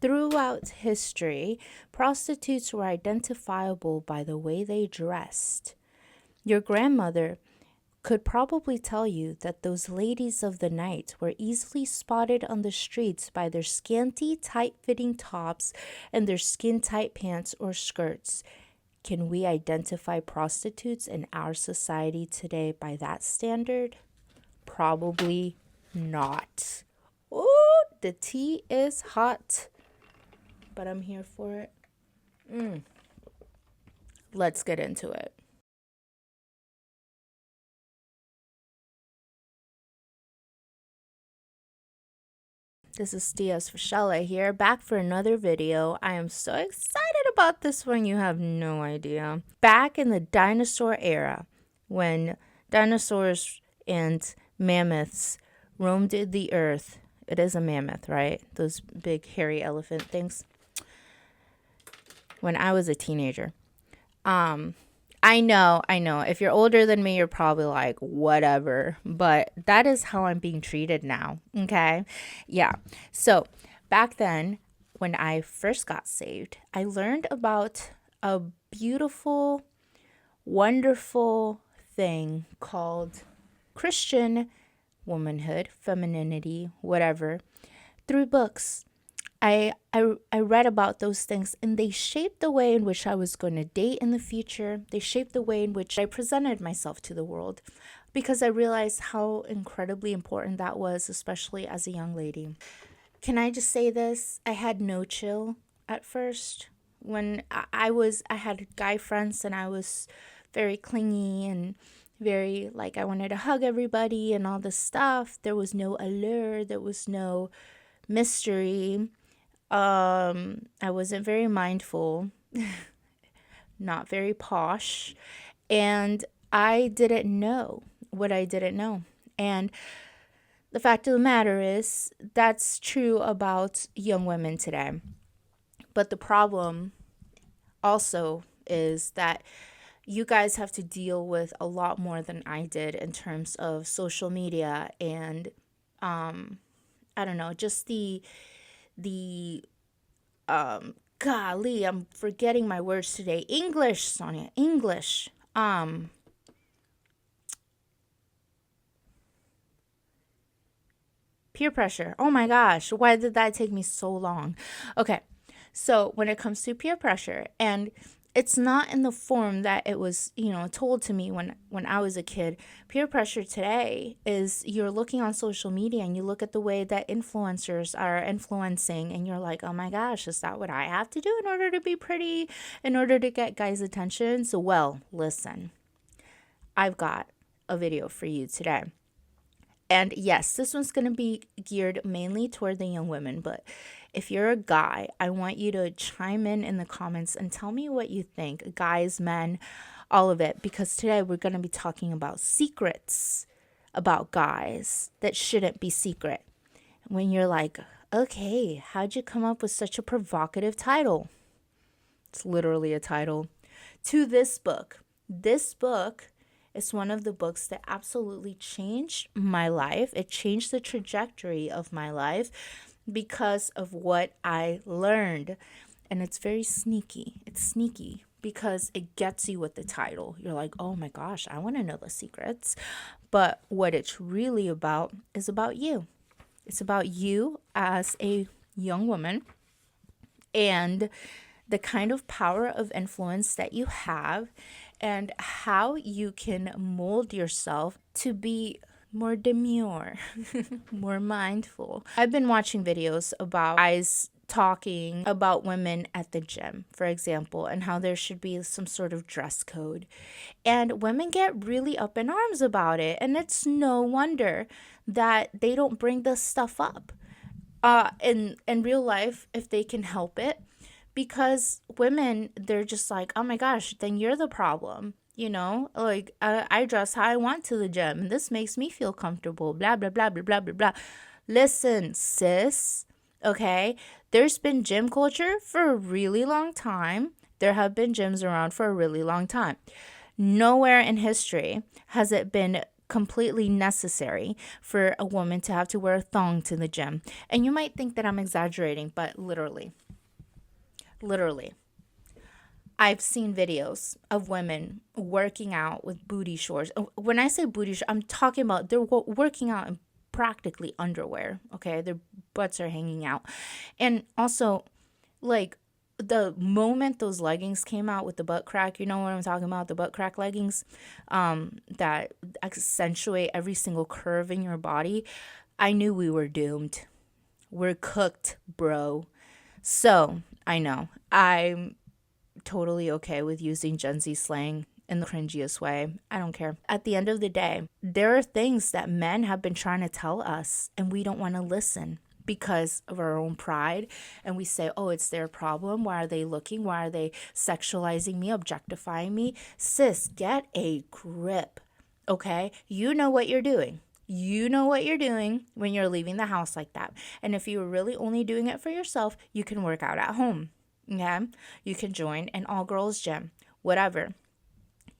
Throughout history, prostitutes were identifiable by the way they dressed. Your grandmother could probably tell you that those ladies of the night were easily spotted on the streets by their scanty, tight-fitting tops and their skin-tight pants or skirts. Can we identify prostitutes in our society today by that standard? Probably not. Oh, the tea is hot, but I'm here for it. Let's get into it. This is Diaz Fashella here, back for another video. I am so excited about this one, you have no idea. Back in the dinosaur era, when dinosaurs and mammoths roamed the earth. It is a mammoth, right? Those big hairy elephant things. When I was a teenager. I know. If you're older than me, you're probably like, whatever. But that is how I'm being treated now. Okay? Yeah. So back then, when I first got saved, I learned about a beautiful, wonderful thing called Christian womanhood, femininity, whatever, through books. I read about those things, and they shaped the way in which I was going to date in the future. They shaped the way in which I presented myself to the world, because I realized how incredibly important that was, especially as a young lady. Can I just say this? I had no chill at first. When I had guy friends, and I was very clingy and very I wanted to hug everybody and all this stuff. There was no allure. There was no mystery. I wasn't very mindful, not very posh, and I didn't know what I didn't know. And the fact of the matter is, that's true about young women today. But the problem also is that you guys have to deal with a lot more than I did in terms of social media and, I don't know, just golly, I'm forgetting my words today. English, Sonia, English. Peer pressure. Oh my gosh, why did that take me so long? Okay, so when it comes to peer pressure, and it's not in the form that it was, told to me when I was a kid. Peer pressure today is you're looking on social media and you look at the way that influencers are influencing, and you're like, oh my gosh, is that what I have to do in order to be pretty, in order to get guys' attention? So, well, listen, I've got a video for you today. And yes, this one's going to be geared mainly toward the young women, but if you're a guy, I want you to chime in the comments and tell me what you think. Guys, men, all of it. Because today we're going to be talking about secrets about guys that shouldn't be secret. When you're like, okay, how'd you come up with such a provocative title? It's literally a title. To this book. This book is one of the books that absolutely changed my life. It changed the trajectory of my life because of what I learned. And it's very sneaky. It's sneaky because it gets you with the title. You're like, oh my gosh, I want to know the secrets. But what it's really about is about you. It's about you as a young woman and the kind of power of influence that you have and how you can mold yourself to be more demure, more mindful. I've been watching videos about guys talking about women at the gym, for example, and how there should be some sort of dress code. And women get really up in arms about it. And it's no wonder that they don't bring this stuff up in real life if they can help it. Because women, they're just like, oh my gosh, then you're the problem. I dress how I want to the gym, and this makes me feel comfortable, blah, blah, blah, blah, blah, blah, blah. Listen, sis, okay? There's been gym culture for a really long time. There have been gyms around for a really long time. Nowhere in history has it been completely necessary for a woman to have to wear a thong to the gym. And you might think that I'm exaggerating, but literally, I've seen videos of women working out with booty shorts. When I say booty shorts, I'm talking about they're working out in practically underwear, okay? Their butts are hanging out. And also, like, the moment those leggings came out with the butt crack, you know what I'm talking about? The butt crack leggings that accentuate every single curve in your body. I knew we were doomed. We're cooked, bro. So, I know. I'm totally okay with using Gen Z slang in the cringiest way. I don't care. At the end of the day, there are things that men have been trying to tell us and we don't want to listen because of our own pride. And we say, oh, it's their problem. Why are they looking? Why are they sexualizing me, objectifying me? Sis, get a grip, okay? You know what you're doing. You know what you're doing when you're leaving the house like that. And if you're really only doing it for yourself, you can work out at home. Okay? You can join an all-girls gym, whatever.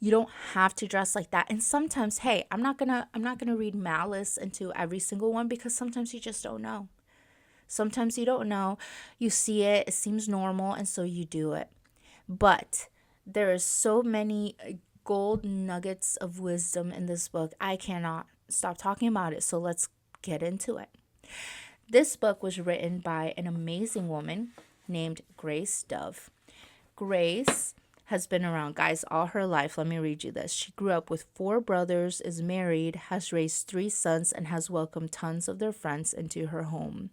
You don't have to dress like that. And sometimes, hey, I'm not gonna read malice into every single one because sometimes you just don't know. Sometimes you don't know. You see it, it seems normal, and so you do it. But there are so many gold nuggets of wisdom in this book. I cannot stop talking about it. So let's get into it. This book was written by an amazing woman named Grace Dove. Grace has been around, guys, all her life. Let me read you this. She grew up with 4 brothers, is married, has raised 3 sons, and has welcomed tons of their friends into her home.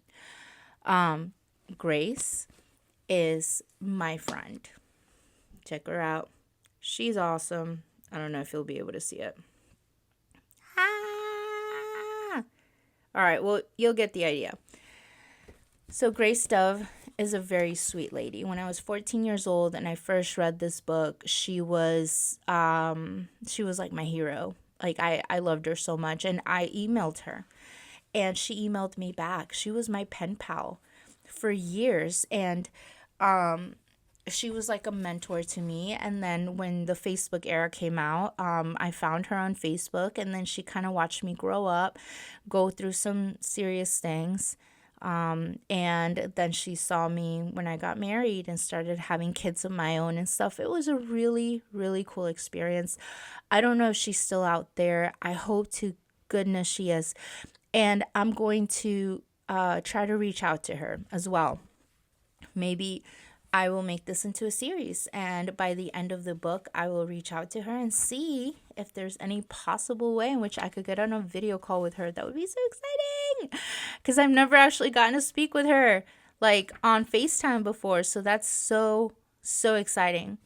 Grace is my friend. Check her out. She's awesome. I don't know if you'll be able to see it. All right, well, you'll get the idea. So Grace Dove is a very sweet lady. When I was 14 years old and I first read this book, she was like my hero. Like I loved her so much, and I emailed her and she emailed me back. She was my pen pal for years, and she was like a mentor to me. And then when the Facebook era came out, I found her on Facebook, and then she kind of watched me grow up, go through some serious things. And then she saw me when I got married and started having kids of my own and stuff. It was a really, really cool experience. I don't know if she's still out there. I hope to goodness she is. And I'm going to try to reach out to her as well. Maybe I will make this into a series, and by the end of the book, I will reach out to her and see if there's any possible way in which I could get on a video call with her. That would be so exciting, because I've never actually gotten to speak with her like on FaceTime before, so that's so exciting.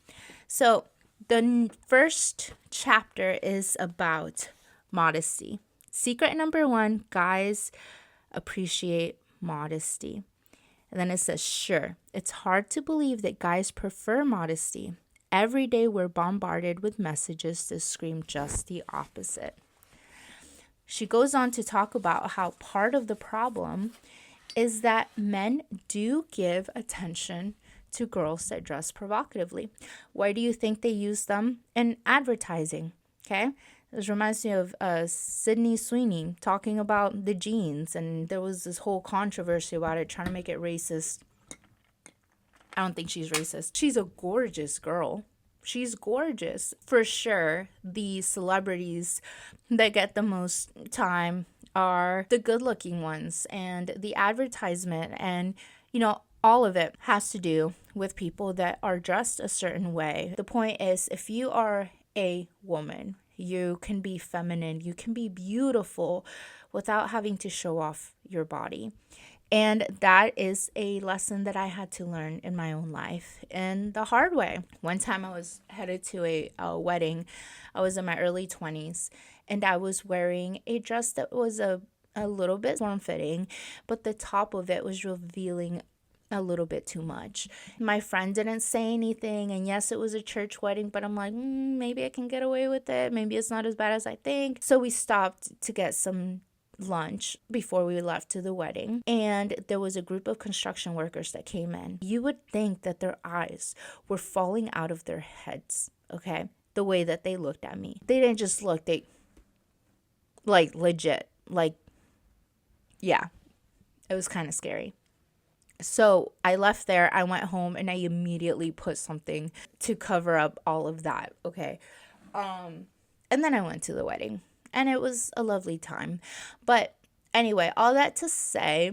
So the first chapter is about modesty. Secret number 1, guys appreciate modesty. And then it says, sure, it's hard to believe that guys prefer modesty. Every day we're bombarded with messages that scream just the opposite. She goes on to talk about how part of the problem is that men do give attention to girls that dress provocatively. Why do you think they use them in advertising? Okay. This reminds me of Sydney Sweeney talking about the jeans, and there was this whole controversy about it, trying to make it racist. I don't think she's racist. She's a gorgeous girl. She's gorgeous. For sure, the celebrities that get the most time are the good-looking ones, and the advertisement and, all of it has to do with people that are dressed a certain way. The point is, if you are a woman, you can be feminine, you can be beautiful without having to show off your body. And that is a lesson that I had to learn in my own life in the hard way. One time I was headed to a wedding. I was in my early 20s, and I was wearing a dress that was a little bit form-fitting, but the top of it was revealing a little bit too much. My friend didn't say anything, and yes, it was a church wedding, but I'm like, maybe I can get away with it. Maybe it's not as bad as I think. So we stopped to get some lunch before we left to the wedding, and there was a group of construction workers that came in. You would think that their eyes were falling out of their heads, okay? The way that they looked at me. They didn't just look, Like, legit. Like, yeah, it was kind of scary. So I left there, I went home, and I immediately put something to cover up all of that. Okay. And then I went to the wedding, and it was a lovely time. But anyway, all that to say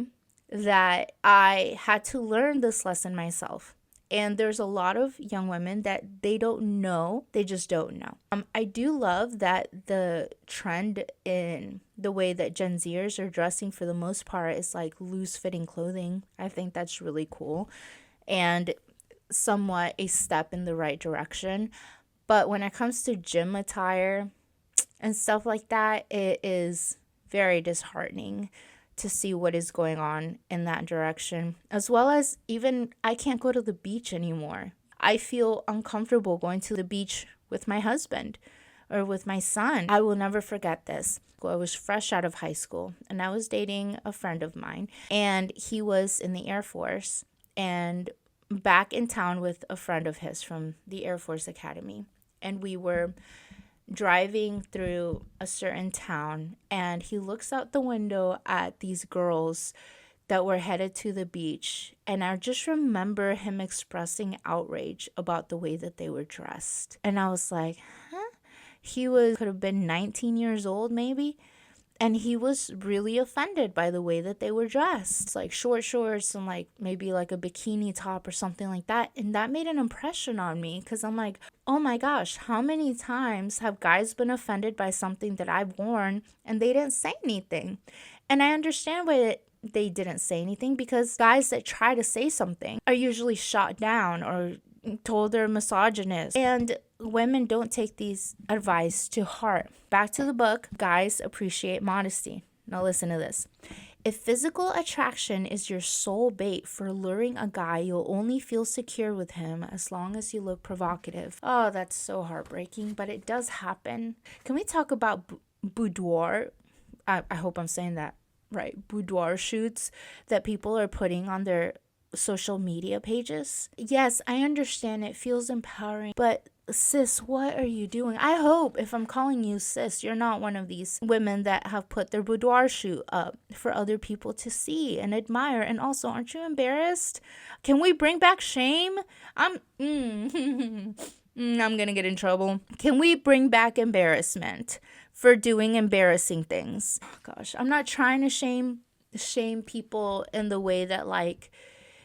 that I had to learn this lesson myself. And there's a lot of young women that they don't know, they just don't know. I do love that the trend in the way that Gen Zers are dressing for the most part is like loose fitting clothing. I think that's really cool and somewhat a step in the right direction. But when it comes to gym attire and stuff like that, it is very disheartening to see what is going on in that direction. As well as, even I can't go to the beach anymore. I feel uncomfortable going to the beach with my husband or with my son. I will never forget this. I was fresh out of high school and I was dating a friend of mine, and he was in the Air Force and back in town with a friend of his from the Air Force Academy. And we were driving through a certain town, and he looks out the window at these girls that were headed to the beach, and I just remember him expressing outrage about the way that they were dressed. And I was like, huh? Could have been 19 years old maybe, and he was really offended by the way that they were dressed. It's like short shorts and like maybe like a bikini top or something like that. And that made an impression on me because I'm like, oh my gosh, how many times have guys been offended by something that I've worn and they didn't say anything? And I understand why they didn't say anything, because guys that try to say something are usually shot down or told they're misogynist. And women don't take these advice to heart. Back to the book, guys appreciate modesty. Now listen to this. If physical attraction is your sole bait for luring a guy, you'll only feel secure with him as long as you look provocative. Oh, that's so heartbreaking, but it does happen. Can we talk about boudoir? I hope I'm saying that right. Boudoir shoots that people are putting on their social media pages. Yes, I understand it feels empowering, but sis, what are you doing? I hope, if I'm calling you sis, you're not one of these women that have put their boudoir shoot up for other people to see and admire. And also, aren't you embarrassed? Can we bring back shame? I'm gonna get in trouble. Can we bring back embarrassment for doing embarrassing things? Oh, gosh, I'm not trying to shame people in the way that, like,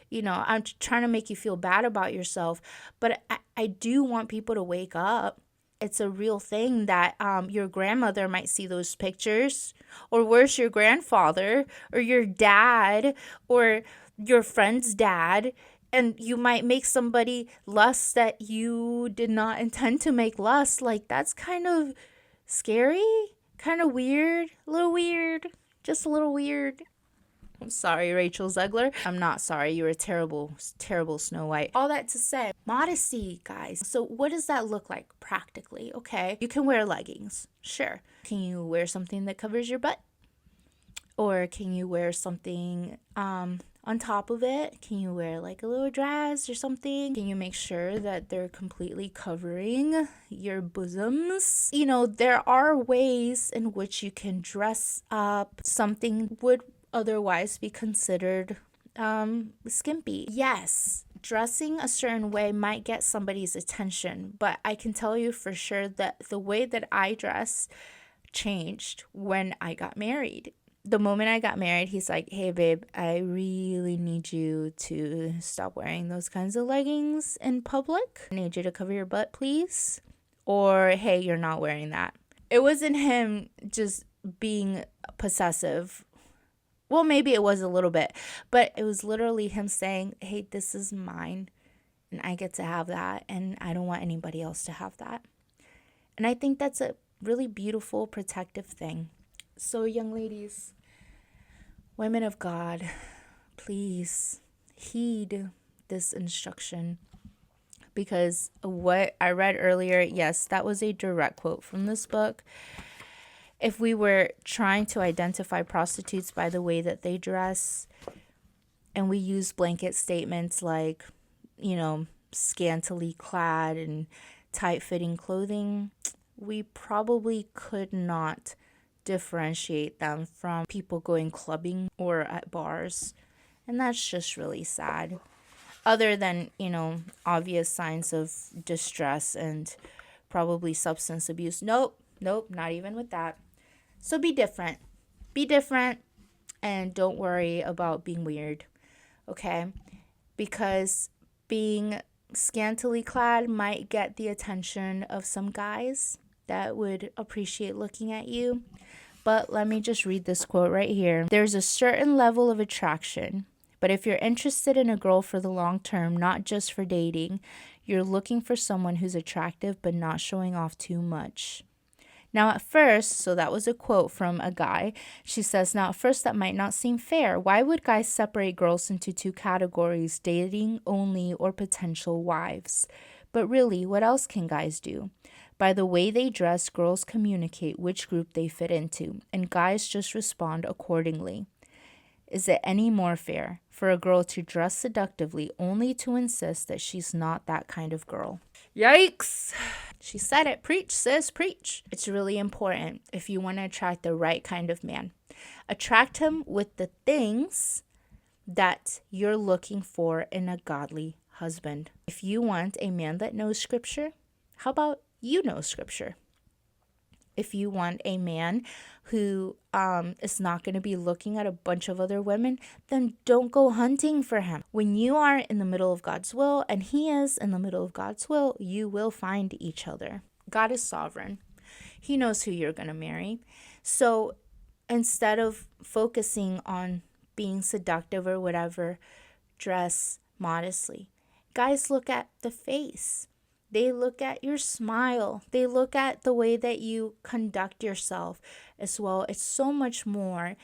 I'm trying to make you feel bad about yourself, but I do want people to wake up. It's a real thing that your grandmother might see those pictures, or worse, your grandfather, or your dad, or your friend's dad, and you might make somebody lust that you did not intend to make lust. Like, that's kind of scary, kind of weird, a little weird, just a little weird. I'm sorry, Rachel Zegler. I'm not sorry. You're a terrible, terrible Snow White. All that to say, modesty, guys. So what does that look like practically? Okay, you can wear leggings. Sure. Can you wear something that covers your butt? Or can you wear something on top of it? Can you wear like a little dress or something? Can you make sure that they're completely covering your bosoms? There are ways in which you can dress up. Something would otherwise be considered skimpy. Yes, dressing a certain way might get somebody's attention, but I can tell you for sure that the way that I dress changed when I got married. The moment I got married, he's like, hey babe, I really need you to stop wearing those kinds of leggings in public. I need you to cover your butt, please. Or, hey, you're not wearing that. It wasn't him just being possessive. Well, maybe it was a little bit, but it was literally him saying, hey, this is mine and I get to have that, and I don't want anybody else to have that. And I think that's a really beautiful, protective thing. So, young ladies, women of God, please heed this instruction, because what I read earlier, yes, that was a direct quote from this book. If we were trying to identify prostitutes by the way that they dress, and we use blanket statements like, scantily clad and tight-fitting clothing, we probably could not differentiate them from people going clubbing or at bars. And that's just really sad. Other than, obvious signs of distress and probably substance abuse. Nope, not even with that. So be different. Be different and don't worry about being weird, okay? Because being scantily clad might get the attention of some guys that would appreciate looking at you. But let me just read this quote right here. There's a certain level of attraction, but if you're interested in a girl for the long term, not just for dating, you're looking for someone who's attractive but not showing off too much. Now at first, so that was a quote from a guy, she says, now at first that might not seem fair. Why would guys separate girls into two categories, dating only or potential wives? But really, what else can guys do? By the way they dress, girls communicate which group they fit into, and guys just respond accordingly. Is it any more fair for a girl to dress seductively only to insist that she's not that kind of girl? Yikes! She said it. Preach, sis, preach. It's really important if you want to attract the right kind of man. Attract him with the things that you're looking for in a godly husband. If you want a man that knows scripture, how about you know scripture? If you want a man who is not going to be looking at a bunch of other women, then don't go hunting for him. When you are in the middle of God's will and he is in the middle of God's will, you will find each other. God is sovereign. He knows who you're going to marry. So instead of focusing on being seductive or whatever, dress modestly. Guys look at the face. They look at your smile. They look at the way that you conduct yourself as well. It's so much more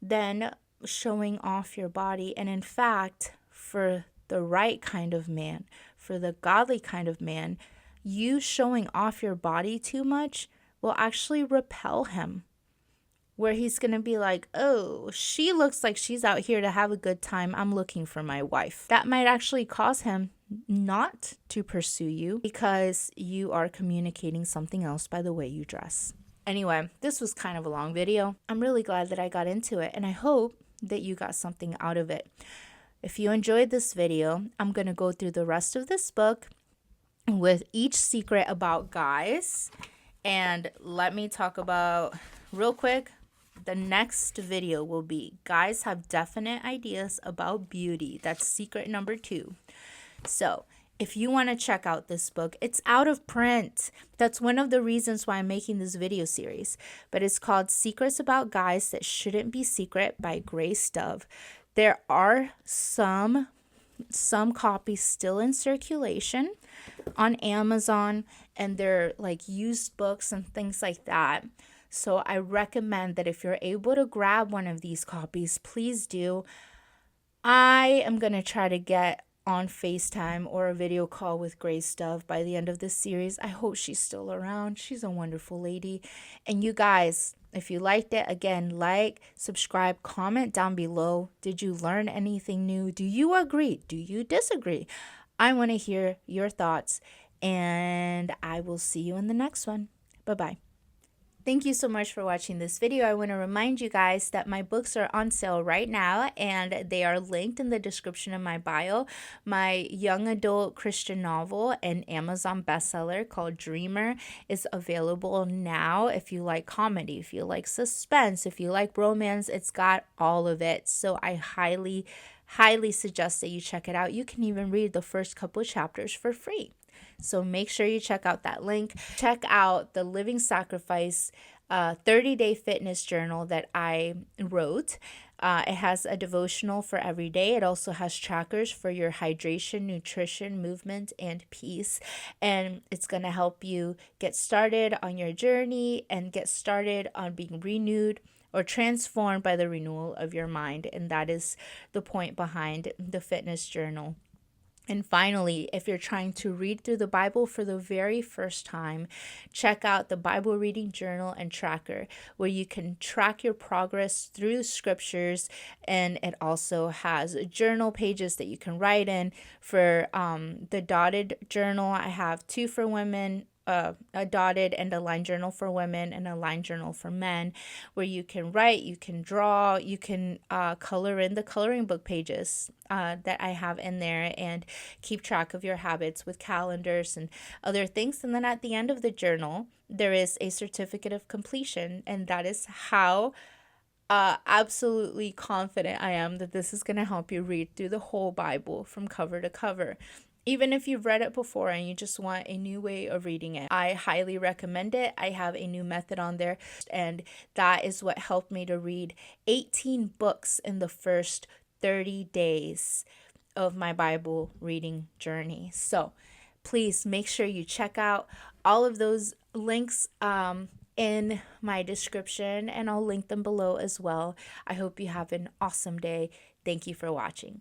than showing off your body. And in fact, for the right kind of man, for the godly kind of man, you showing off your body too much will actually repel him. Where he's going to be like, oh, she looks like she's out here to have a good time. I'm looking for my wife. That might actually cause him not to pursue you because you are communicating something else by the way you dress. Anyway, this was kind of a long video. I'm really glad that I got into it, and I hope that you got something out of it. If you enjoyed this video, I'm going to go through the rest of this book with each secret about guys. And let me talk about, real quick, the next video will be guys have definite ideas about beauty. That's secret number 2. So if you want to check out this book, it's out of print. That's one of the reasons why I'm making this video series. But it's called Secrets About Guys That Shouldn't Be Secret by Grace Dove. There are some copies still in circulation on Amazon, and they're like used books and things like that. So I recommend that if you're able to grab one of these copies, please do. I am going to try to get on FaceTime or a video call with Grace Dove by the end of this series. I hope she's still around. She's a wonderful lady. And you guys, if you liked it, again, like, subscribe, comment down below. Did you learn anything new? Do you agree? Do you disagree? I want to hear your thoughts, and I will see you in the next one. Bye-bye. Thank you so much for watching this video. I want to remind you guys that my books are on sale right now, and they are linked in the description of my bio. My young adult Christian novel and Amazon bestseller called Dreamer is available now. If you like comedy, if you like suspense, if you like romance, it's got all of it. So I highly suggest that you check it out. You can even read the first couple of chapters for free. So make sure you check out that link. Check out the Living Sacrifice 30-day fitness journal that I wrote. It has a devotional for every day. It also has trackers for your hydration, nutrition, movement, and peace. And it's going to help you get started on your journey and get started on being renewed or transformed by the renewal of your mind. And that is the point behind the fitness journal. And finally, if you're trying to read through the Bible for the very first time, check out the Bible Reading Journal and Tracker, where you can track your progress through scriptures. And it also has journal pages that you can write in. For the dotted journal, I have 2 for women, a dotted and a line journal for women and a line journal for men, where you can write, you can draw, you can color in the coloring book pages that I have in there, and keep track of your habits with calendars and other things. And then at the end of the journal, there is a certificate of completion, and that is how absolutely confident I am that this is going to help you read through the whole Bible from cover to cover. Even if you've read it before and you just want a new way of reading it, I highly recommend it. I have a new method on there, and that is what helped me to read 18 books in the first 30 days of my Bible reading journey. So please make sure you check out all of those links in my description, and I'll link them below as well. I hope you have an awesome day. Thank you for watching.